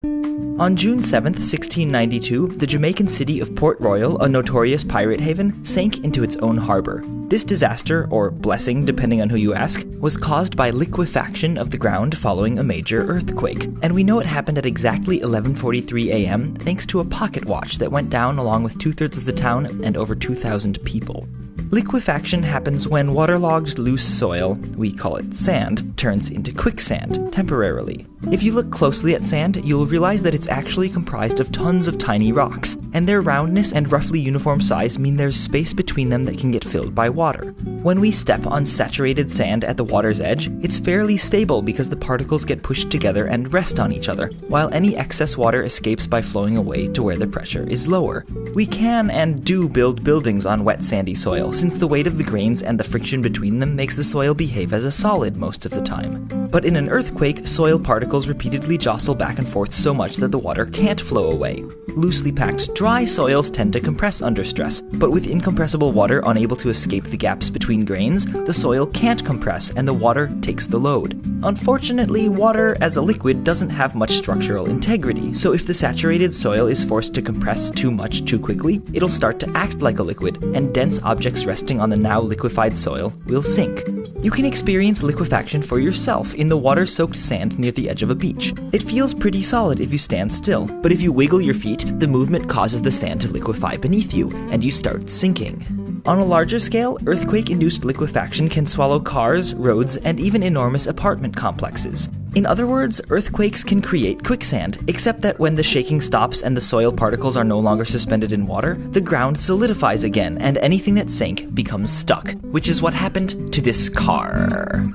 On June 7, 1692, the Jamaican city of Port Royal, a notorious pirate haven, sank into its own harbor. This disaster, or blessing depending on who you ask, was caused by liquefaction of the ground following a major earthquake. And we know it happened at exactly 11:43 a.m. thanks to a pocket watch that went down along with 2/3 of the town and over 2,000 people. Liquefaction happens when waterlogged loose soil, we call it sand, turns into quicksand, temporarily. If you look closely at sand, you'll realize that it's actually comprised of tons of tiny rocks, and their roundness and roughly uniform size mean there's space between them that can get filled by water. When we step on saturated sand at the water's edge, it's fairly stable because the particles get pushed together and rest on each other, while any excess water escapes by flowing away to where the pressure is lower. We can and do build buildings on wet sandy soil, since the weight of the grains and the friction between them makes the soil behave as a solid most of the time. But in an earthquake, soil particles repeatedly jostle back and forth so much that the water can't flow away. Loosely packed, dry soils tend to compress under stress, but with incompressible water unable to escape the gaps between grains, the soil can't compress and the water takes the load. Unfortunately, water as a liquid doesn't have much structural integrity, so if the saturated soil is forced to compress too much too quickly, it'll start to act like a liquid, and dense objects resting on the now liquefied soil will sink. You can experience liquefaction for yourself in the water-soaked sand near the edge of a beach. It feels pretty solid if you stand still, but if you wiggle your feet, the movement causes the sand to liquefy beneath you, and you start sinking. On a larger scale, earthquake-induced liquefaction can swallow cars, roads, and even enormous apartment complexes. In other words, earthquakes can create quicksand, except that when the shaking stops and the soil particles are no longer suspended in water, the ground solidifies again and anything that sank becomes stuck, which is what happened to this car.